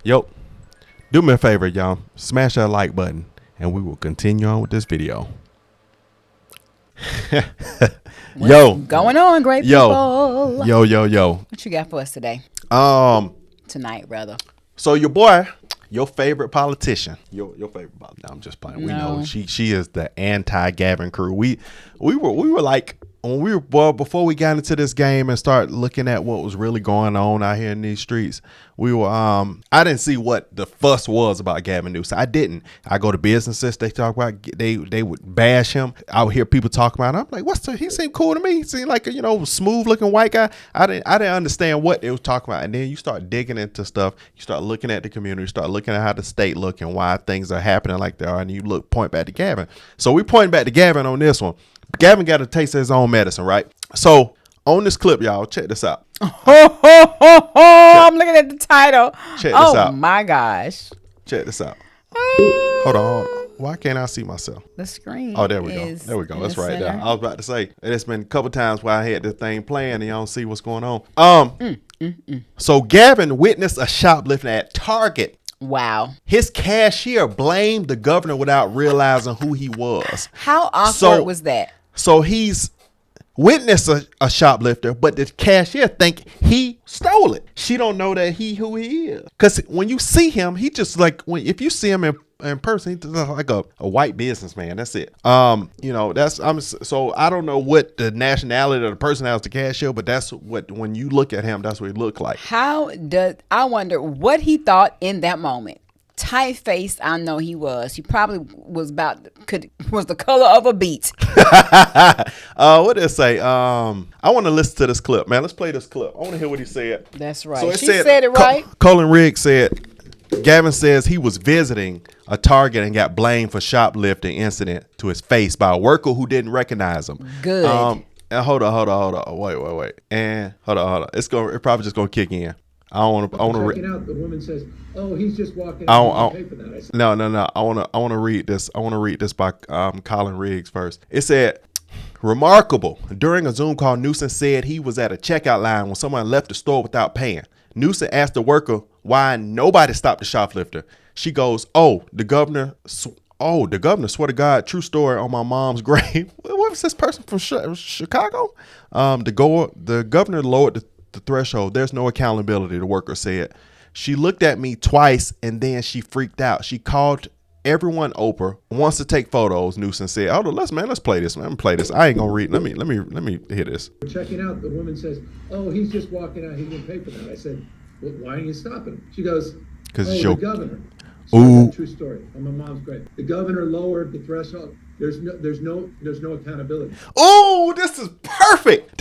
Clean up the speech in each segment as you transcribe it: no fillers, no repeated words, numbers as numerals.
Yo, do me a favor, y'all. Smash that like button, and we will continue on with this video. Yo, going on, great people? Yo. What you got for us today? Tonight, rather. So your boy, your favorite politician, your favorite politician. I'm just playing. No. We know she is the anti-Gavin crew. We were like, when we were, before we got into this game and start looking at what was really going on out here in these streets, we were I didn't see what the fuss was about Gavin Newsom. I didn't. I go to businesses, they talk about, they would bash him. I would hear people talk about it. I'm like, he seemed cool to me. He seemed like a smooth looking white guy. I didn't understand what they was talking about. And then you start digging into stuff. You start looking at the community, you start looking at how the state look and why things are happening like they are, and you point back to Gavin. So we point back to Gavin on this one. Gavin got a taste of his own medicine, right? So on this clip, y'all, check this out. I'm looking at the title. Check this out. Oh my gosh. Check this out. Hold on. Why can't I see myself? The screen. Oh, there we go. That's right there. I was about to say, it's been a couple times where I had this thing playing and y'all don't see what's going on. So Gavin witnessed a shoplifting at Target. Wow. His cashier blamed the governor without realizing who he was. How awkward was that? So he's witnessed a shoplifter, but the cashier think he stole it. She don't know that who he is. Because when you see him, he just if you see him in person, he's like a white businessman. That's it. So I don't know what the nationality of the person that was the cashier, but that's what, when you look at him, that's what he looked like. I wonder what he thought in that moment. Tight faced, I know he was. He probably was was the color of a beet. What did it say? I want to listen to this clip, man. Let's play this clip. I want to hear what he said. That's right. So she said it right. Colin Riggs said, Gavin says he was visiting a Target and got blamed for shoplifting incident to his face by a worker who didn't recognize him. Good. And hold on. Wait. And hold on. It's probably just gonna kick in. I want to read. The woman says, "Oh, he's just walking out. Pay for that." No. I want to read this. I want to read this by Colin Riggs first. It said, "Remarkable. During a Zoom call, Newsom said he was at a checkout line when someone left the store without paying. Newsom asked the worker why nobody stopped the shoplifter. She goes, the governor swear to God, true story on my mom's grave." What was this person from Chicago? The governor lowered the threshold. There's no accountability, the worker said. She looked at me twice and then she freaked out. She called everyone over, wants to take photos, Newsom said. Let's play this, man. Play this. I ain't gonna read. Let me hear this. We're checking out. The woman says, "Oh, he's just walking out. He didn't pay for that." I said, "Well, why are you stopping him?" She goes, "Because the governor." So true story on my mom's grave. The governor lowered the threshold. There's no accountability. Oh, this is perfect.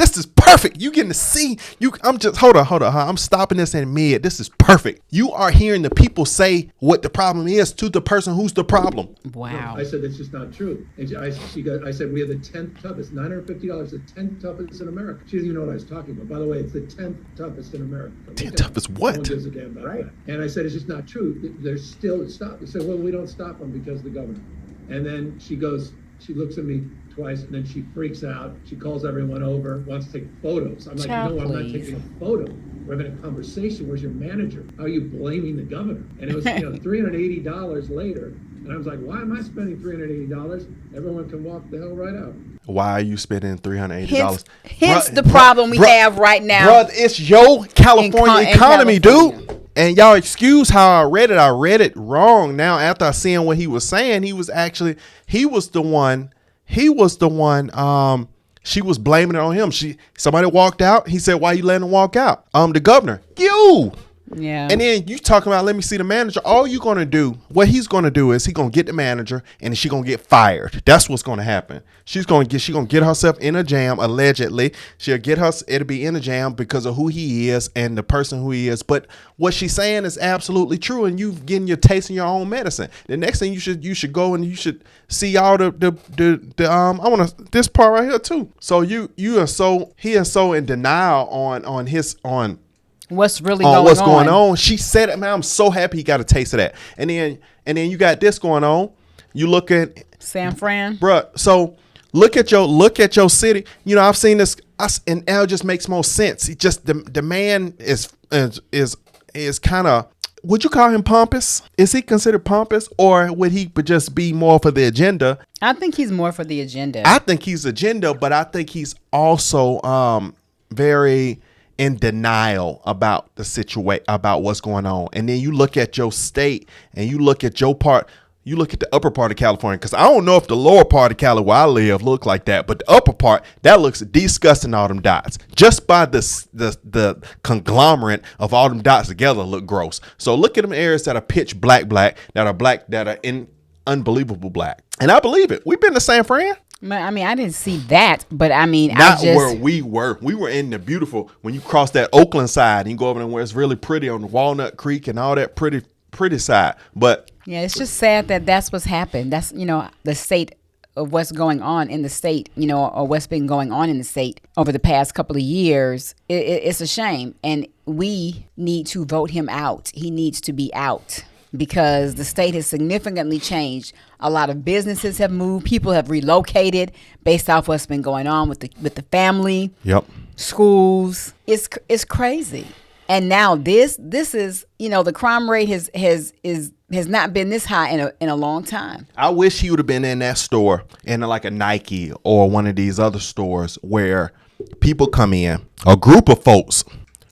You getting to see I'm just hold on. I'm stopping this in mid. This is perfect. You are hearing the people say what the problem is to the person who's the problem. Wow. I said that's just not true. And I said we have the 10th toughest, $950, the 10th toughest in America. She doesn't even know what I was talking about. By the way, it's the 10th toughest in America. 10th toughest what? No one gives a damn about that. And I said it's just not true. There's still stop. They said, well, we don't stop them because of the governor. And then she looks at me twice, and then she freaks out. She calls everyone over, wants to take photos. I'm like, no, I'm not taking a photo. We're having a conversation. Where's your manager? How are you blaming the governor? And it was $380 later. And I was like, why am I spending $380? Everyone can walk the hell right out. Why are you spending $380? Hence the problem we have right now. Bro, it's your California economy, dude. And y'all excuse how I read it. I read it wrong. Now, after I seen what he was saying, he was the one. She was blaming it on him. Somebody walked out. He said, "Why you letting him walk out?" The governor. You. Yeah. And then you talking about, let me see the manager. All you're going to do, what he's going to do is he's going to get the manager and she's going to get fired. That's what's going to happen. She's going to get herself in a jam, allegedly. It'll be in a jam because of who he is and the person who he is. But what she's saying is absolutely true, and you getting your taste in your own medicine. The next thing you should go and you should see all I want to, this part right here too. So he is so in denial on what's really going on. She said it, man. I'm so happy he got a taste of that. And then you got this going on. You look at San Fran, bruh. So look at your city. I've seen this, and now it just makes more sense. He just the man is kind of would you call him pompous? Is he considered pompous, or would he just be more for the agenda? I think he's more for the agenda. I think he's agenda, but I think he's also very in denial about the situation, about what's going on. And then you look at your state and you look at your part. You look at the upper part of California, because I don't know if the lower part of Cali where I live look like that, but the upper part, that looks disgusting. All them dots, just by the conglomerate of all them dots together, look gross. So look at them areas that are pitch black, that are in unbelievable black, and I believe it. We've been to San Fran. I mean, I didn't see that, but I mean, not where we were. We were in the beautiful, when you cross that Oakland side and you go over there where it's really pretty on Walnut Creek and all that pretty side, but. Yeah, it's just sad that that's what's happened. That's, the state of what's going on in the state, or what's been going on in the state over the past couple of years. It's a shame. And we need to vote him out. He needs to be out because the state has significantly changed. A lot of businesses have moved. People have relocated based off what's been going on with the family, yep, schools. It's crazy. And now this is, the crime rate has not been this high in a long time. I wish he would have been in that store, in like a Nike or one of these other stores where people come in, a group of folks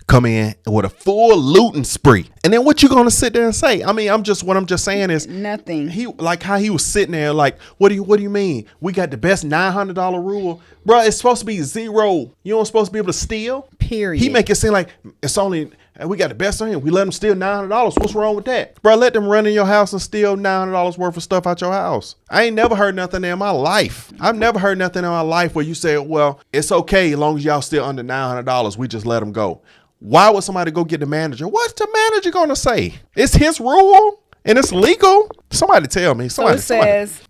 come in with a full looting spree. And then what you gonna sit there and say? I mean, what I'm just saying is nothing. He, like how he was sitting there like, what do you mean? We got the best $900 rule. Bro, it's supposed to be zero. You don't supposed to be able to steal. Period. He make it seem like it's only, we got the best on him. We let them steal $900. What's wrong with that? Bro, let them run in your house and steal $900 worth of stuff out your house. I ain't never heard nothing in my life. I've never heard nothing in my life where you say, well, it's okay as long as y'all still under $900. We just let them go. Why would somebody go get the manager? What's the manager going to say? It's his rule and it's legal? Somebody tell me.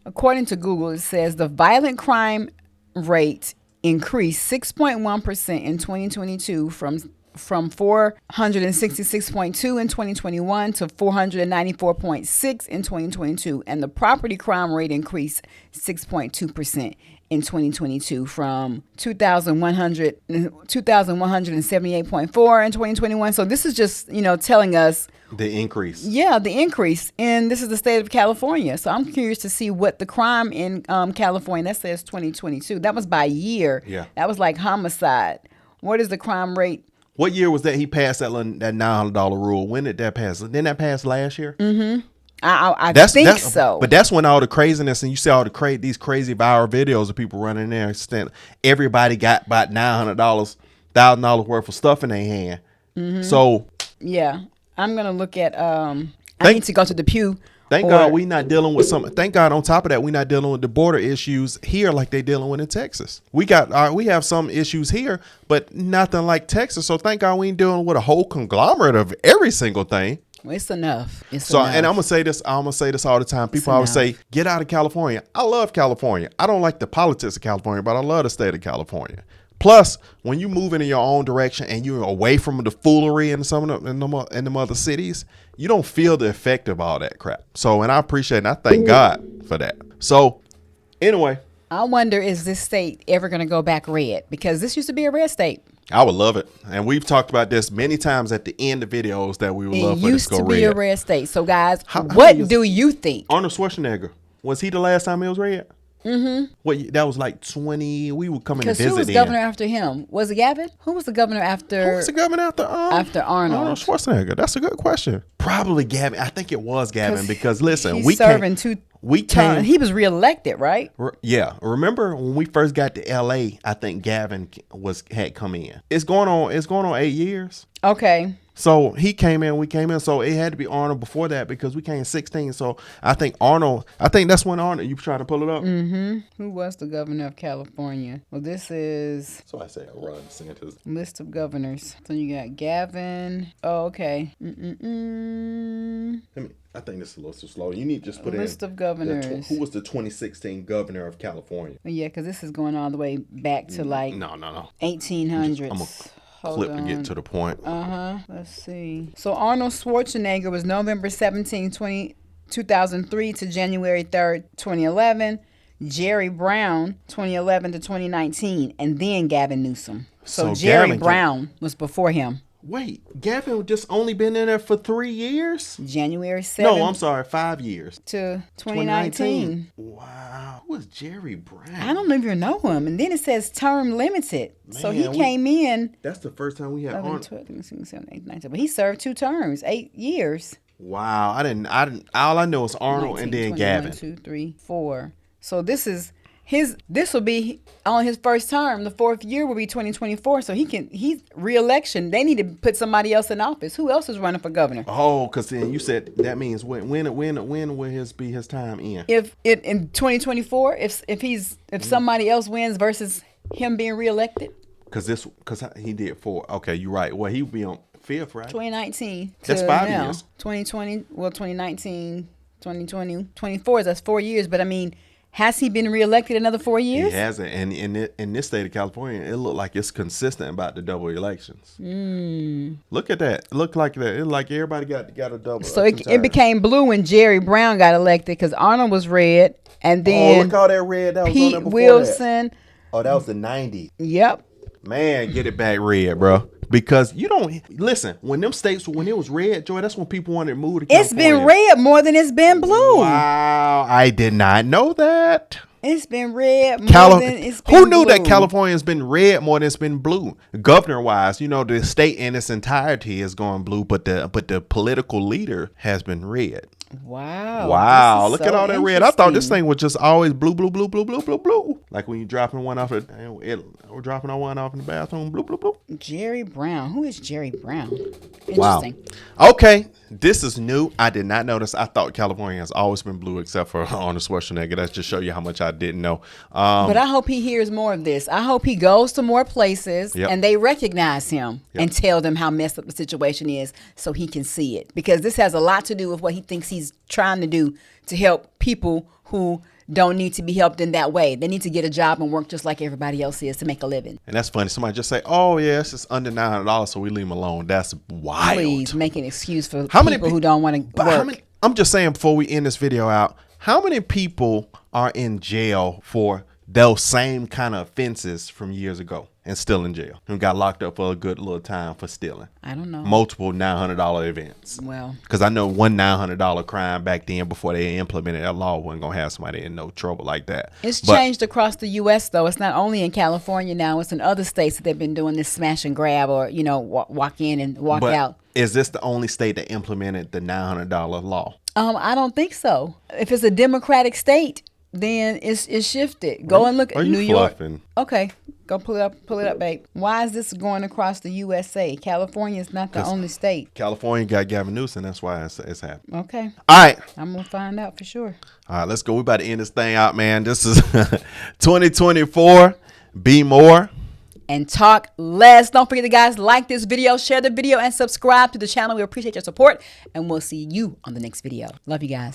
According to Google, it says the violent crime rate increased 6.1% in 2022 from 466.2 in 2021 to 494.6 in 2022. And the property crime rate increased 6.2% in 2022 from 2,178.4 in 2021. So this is just, telling us the increase. Yeah, the increase. And this is the state of California. So I'm curious to see what the crime in California, that says 2022. That was by year. Yeah. That was like homicide. What is the crime rate? What year was that he passed that $900 rule? When did that pass? Didn't that pass last year? Mm-hmm. I think so. But that's when all the craziness, and you see all these crazy viral videos of people running there. Everybody got about $900, $1,000 worth of stuff in their hand. Mm-hmm. So yeah, I'm gonna look at. I need to go to the Pew. Thank God we not dealing with Thank God on top of that, we not dealing with the border issues here like they dealing with in Texas. We have some issues here, but nothing like Texas. So thank God we ain't dealing with a whole conglomerate of every single thing. Well, it's enough. Enough. And I'm gonna say this all the time. People always say, get out of California. I love California. I don't like the politics of California, but I love the state of California. Plus, when you move in your own direction and you're away from the foolery in some of them other cities, you don't feel the effect of all that crap. So, and I appreciate it. And I thank God for that. So, anyway. I wonder, is this state ever going to go back red? Because this used to be a red state. I would love it. And we've talked about this many times at the end of videos that we would love for this to go red. It used to be a red state. So, guys, what do you think? Arnold Schwarzenegger, was he the last time it was red? Mm-hmm. What, that was like 20. We would come in and visit. Because who was governor after him? Was it Gavin? Who was the governor after? Who was the governor after Arnold? Arnold Schwarzenegger. That's a good question. Probably Gavin. I think it was Gavin because listen, he was reelected, right? Yeah. Remember when we first got to LA? I think Gavin had come in. It's going on 8 years. Okay. So he came in, we came in. So it had to be Arnold before that because we came 16. So I think that's when Arnold, you trying to pull it up? Mm-hmm. Who was the governor of California? Well, this is. So I say Ron DeSantis. List of governors. So you got Gavin. Oh, okay. I think this is a little too slow. You need to just put in list of governors. Who was the 2016 governor of California? Yeah, because this is going all the way back to like no 1800s. I'm gonna clip to get to the point. Let's see. So Arnold Schwarzenegger was November 17, 2003 to January 3rd, 2011. Jerry Brown, 2011 to 2019, and then Gavin Newsom. So Jerry Brown was before him. Wait, Gavin just only been in there for 3 years? January 7th No, I'm sorry, 5 years. to 2019. Wow. Who is Jerry Brown? I don't even know him. And then it says term limited. So he Man, came in. That's the first time we had 11, Arnold. 12, 13, 14, 17, 18, 19. But he served 2 terms, 8 years. Wow, I didn't. All I know is Arnold 19, and then 20, Gavin. 1, 2, 3, 4. So this is this will be on his first term. The 4th year will be 2024. So he's re-election. They need to put somebody else in office. Who else is running for governor? Oh, because then you said that means when will his time end? If it in 2024, if somebody else wins versus him being re-elected. Because he did 4. Okay, you're right. Well, he'll be on 5th, right? 2019. That's to 5 now. years. 2020. Well, 2019, 2020, 24. That's 4 years. But I mean, has he been reelected another 4 years? He hasn't, and in this state of California, it looked like it's consistent about the double elections. Look at that. It looked like that. It like everybody got a double. So it became blue when Jerry Brown got elected because Arnold was red, and then look all that red that was on Pete there before Wilson. That. Oh, that was the 90s. Yep. Man, get it back red, bro. Because you don't listen when it was red, Joy. That's when people wanted to move to California. It's been red more than it's been blue. Wow, I did not know that. It's been red more than it's been Who knew blue. that California's been red more than it's been blue? Governor wise, the state in its entirety is going blue, but the political leader has been red. Wow. Look at all that red. I thought this thing was just always blue, blue, blue, blue, blue, blue, blue. Like when you're dropping one off we're dropping one off in the bathroom, blue, blue, blue. Jerry Brown. Who is Jerry Brown? Wow. Interesting. Okay. This is new. I did not notice. I thought California has always been blue except for Arnold Schwarzenegger. That's just show you how much I didn't know. But I hope he hears more of this. I hope he goes to more places and they recognize him and tell them how messed up the situation is so he can see it. Because this has a lot to do with what he thinks he's trying to do to help people who don't need to be helped in that way. They need to get a job and work just like everybody else is to make a living. And that's funny. Somebody just say, "Oh yeah, it's just under $900, so we leave them alone." That's wild. Please make an excuse for people who don't want to work. I'm just saying before we end this video out, how many people are in jail for those same kind of offenses from years ago and still in jail and got locked up for a good little time for stealing? I don't know. Multiple $900 events. Well, because I know one $900 crime back then before they implemented that law wasn't going to have somebody in no trouble like that. It's changed across the U.S. though. It's not only in California now. It's in other states that they've been doing this smash and grab or, walk in and walk out. Is this the only state that implemented the $900 law? I don't think so. If it's a Democratic state, then it's shifted. Go and look at New York. Okay, go pull it up, babe. Why is this going across the USA? California is not the only state. California got Gavin Newsom. That's why it's happening. Okay. All right. I'm gonna find out for sure. All right, let's go. We about to end this thing out, man. This is 2024. Be more. And talk less. Don't forget to guys, like this video, share the video, and subscribe to the channel. We appreciate your support, and we'll see you on the next video. Love you guys.